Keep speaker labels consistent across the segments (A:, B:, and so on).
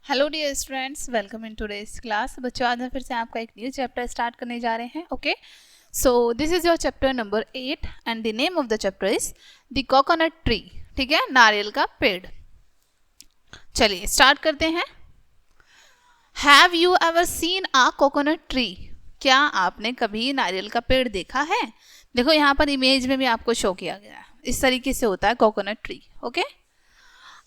A: Hello dear students, welcome in today's class. बच्चों, आज हम फिर से आपका एक न्यू चैप्टर स्टार्ट करने जा रहे हैं। Okay, so this is your chapter number 8 and the name of the chapter is the coconut tree. ठीक है, नारियल का पेड़। चलिए स्टार्ट करते हैं। Have you ever seen a coconut tree? क्या आपने कभी नारियल का पेड़ देखा है? देखो यहाँ पर इमेज में भी आपको शो किया गया है। इस तरीके से होता है coconut tree. Okay,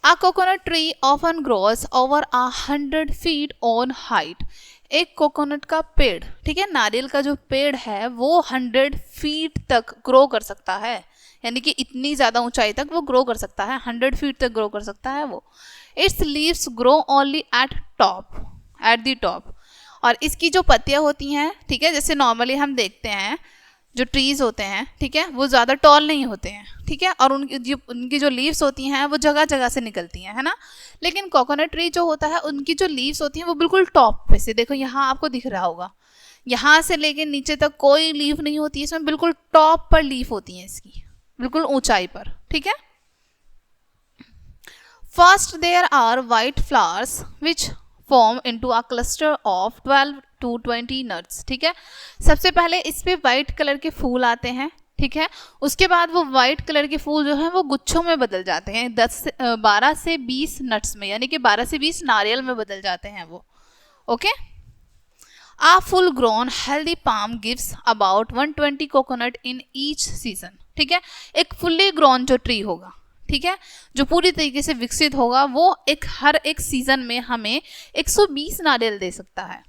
A: A coconut tree often grows over 100 feet on height. एक कोकोनट का पेड़, ठीक है, नारियल का जो पेड़ है वो 100 फीट तक ग्रो कर सकता है, यानी कि इतनी ज़्यादा ऊंचाई तक वो ग्रो कर सकता है, 100 फीट तक ग्रो कर सकता है वो। It's leaves grow only at the top. और इसकी जो पत्तियाँ होती हैं, ठीक है, जैसे नॉर्मली हम देखते हैं जो ट्रीज होते हैं, ठीक है, वो ज़्यादा टॉल नहीं होते हैं, ठीक है, और उनकी जो लीव्स होती हैं वो जगह जगह से निकलती हैं, है ना। लेकिन कोकोनट ट्री जो होता है उनकी जो लीव्स होती हैं वो बिल्कुल टॉप पे से, देखो यहाँ आपको दिख रहा होगा, यहाँ से लेके नीचे तक कोई लीफ नहीं होती है इसमें, बिल्कुल टॉप पर लीफ होती है इसकी, बिल्कुल ऊंचाई पर। ठीक है, first there are white flowers which form into a cluster of 12 to 20 nuts. ठीक है, सबसे पहले इस पे वाइट कलर के फूल आते हैं, ठीक है, उसके बाद वो वाइट कलर के फूल जो हैं वो गुच्छों में बदल जाते हैं 12 से 20 नट्स में, यानी कि 12 से 20 नारियल में बदल जाते हैं वो। Okay, a full grown healthy palm gives about 120 coconut in each season. ठीक है, एक फुल्ली ग्रोन जो ट्री होगा, ठीक है, जो पूरी तरीके से विकसित होगा, वो हर एक सीजन में हमें 120 नारियल दे सकता है,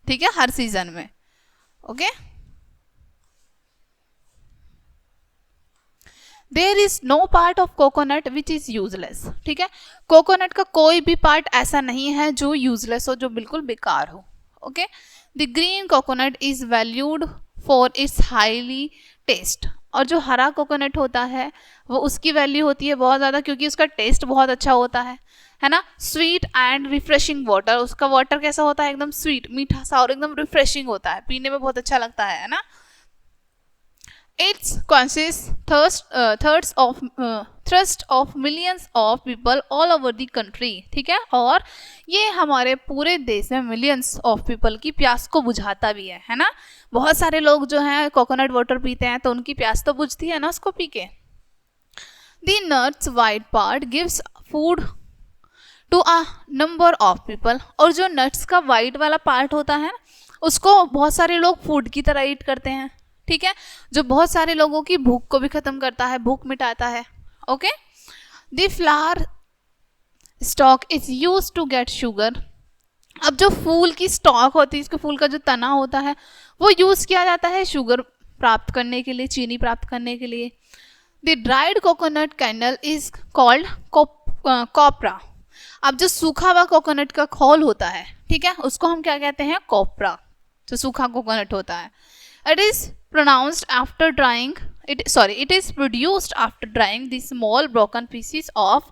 A: ठीक है, हर सीजन में। Okay, there is no part of coconut which is useless. ठीक है, कोकोनट का कोई भी पार्ट ऐसा नहीं है जो यूजलेस हो, जो बिल्कुल बेकार हो। Okay, the green coconut is valued for its highly taste. और जो हरा कोकोनट होता है वो उसकी वैल्यू होती है बहुत ज़्यादा, क्योंकि उसका टेस्ट बहुत अच्छा होता है ना। स्वीट एंड रिफ्रेशिंग वाटर, उसका वाटर कैसा होता है? एकदम स्वीट, मीठा सा, और एकदम रिफ्रेशिंग होता है, पीने में बहुत अच्छा लगता है ना। It's consists thrust of millions of people all over the country। ठीक है, और ये हमारे पूरे देश में मिलियंस ऑफ पीपल की प्यास को बुझाता भी है ना। बहुत सारे लोग जो हैं कोकोनट वाटर पीते हैं तो उनकी प्यास तो बुझती है ना उसको पी के। The nuts white part gives food to a number of people। और जो नट्स का वाइट वाला पार्ट होता है उसको बहुत सारे लोग फूड की तरह ईट करते हैं, ठीक है, जो बहुत सारे लोगों की भूख को भी खत्म करता है, भूख मिटाता है। Okay, the flower stalk is use to get sugar. अब जो फूल की स्टॉक होती है, इसके फूल का जो तना होता है वो यूज किया जाता है शुगर प्राप्त करने के लिए, चीनी प्राप्त करने के लिए। The dried coconut kernel is called copra. अब जो सूखा हुआ कोकोनट का खोल होता है, ठीक है, उसको हम क्या कहते हैं? कॉपरा, जो सूखा कोकोनट होता है। It is produced after drying the small broken pieces of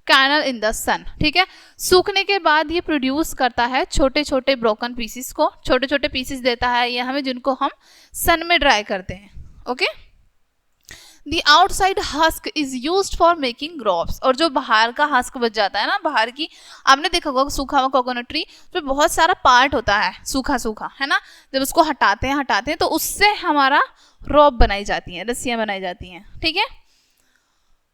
A: kernel in the sun। ठीक है, सूखने के बाद ये प्रोड्यूस करता है छोटे छोटे ब्रोकन पीसीस को, छोटे छोटे पीसेस देता है ये हमें, जिनको हम सन में ड्राई करते हैं। Okay, The outside husk is used for making grapes। और जो बाहर का हस्क बच जाता है ना, बाहर की, आपने देखा होगा सूखा हुआ कोकोनट ट्री तो बहुत सारा पार्ट होता है सूखा सूखा, है ना, जब उसको हटाते हैं तो उससे हमारा रोप बनाई जाती हैं, रस्सियाँ बनाई जाती हैं। ठीक है,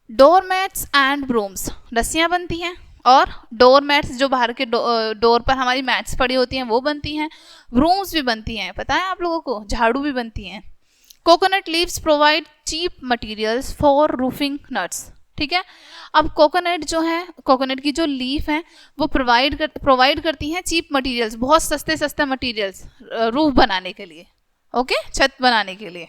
A: डोरमैट्स एंड ब्रूम्स, रस्सियाँ बनती हैं, और डोरमैट्स जो बाहर के डोर पर हमारी मैट्स पड़ी होती हैं वो बनती हैं, ब्रूम्स भी बनती हैं, पता है आप लोगों को, झाड़ू भी बनती हैं। Coconut leaves provide cheap materials for roofing nuts. ठीक है, अब कोकोनट जो है, कोकोनट की जो लीफ है वो प्रोवाइड करती हैं चीप मटेरियल्स, बहुत सस्ते मटेरियल्स रूफ बनाने के लिए। ओके, छत बनाने के लिए।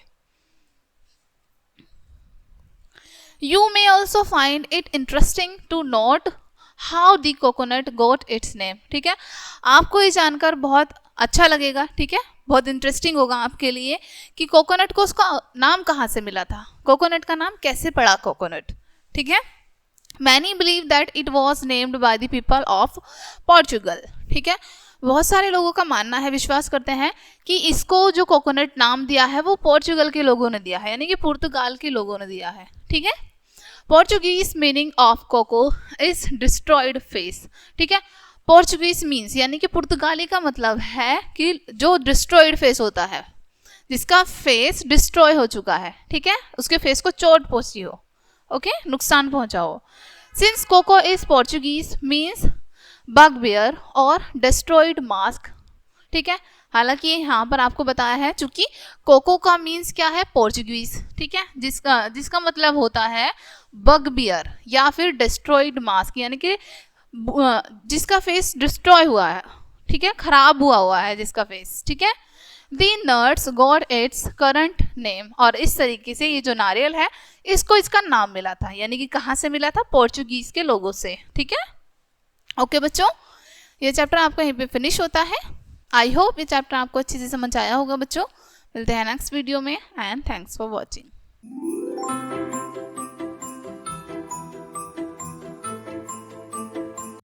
A: You may also find it interesting to note how the coconut got its name. ठीक है, आपको ये जानकर बहुत अच्छा लगेगा, ठीक है, बहुत इंटरेस्टिंग होगा आपके लिए कि कोकोनट को उसका नाम कहाँ से मिला था, कोकोनट का नाम कैसे पड़ा कोकोनट। ठीक है, many believe that it was named by the people of Portugal. ठीक है, बहुत सारे लोगों का मानना है, विश्वास करते हैं कि इसको जो कोकोनट नाम दिया है वो पोर्चुगल के लोगों ने दिया है, यानी कि पुर्तगाल के लोगों ने दिया है। ठीक है, Portuguese meaning of cocoa is destroyed face। ठीक है, पोर्चुगीज मीन्स यानी कि पुर्तगाली का मतलब है कि जो डिस्ट्रॉयड फेस होता है, जिसका फेस डिस्ट्रॉय हो चुका है, ठीक है, उसके फेस को चोट पहुंची हो, ओके, नुकसान पहुंचा हो। Since coco is Portuguese means bugbear और डिस्ट्रॉयड मास्क, ठीक है। हालांकि यहाँ पर आपको बताया है चूंकि कोको का मीन्स क्या है, पोर्चुगीज, ठीक है, जिसका मतलब होता है बगबियर या फिर डिस्ट्रॉयड मास्क, यानी कि जिसका फेस डिस्ट्रॉय हुआ है, ठीक है, खराब हुआ है जिसका फेस, ठीक है। The nuts got its current name, और इस तरीके से ये जो नारियल है इसको इसका नाम मिला था, यानी कि कहाँ से मिला था, पोर्चुगीज के लोगों से, ठीक है। ओके बच्चों, ये चैप्टर आपका यहीं पे फिनिश होता है। आई होप ये चैप्टर आपको अच्छे से समझ आया होगा बच्चों। मिलते हैं नेक्स्ट वीडियो में एंड थैंक्स फॉर वॉचिंग।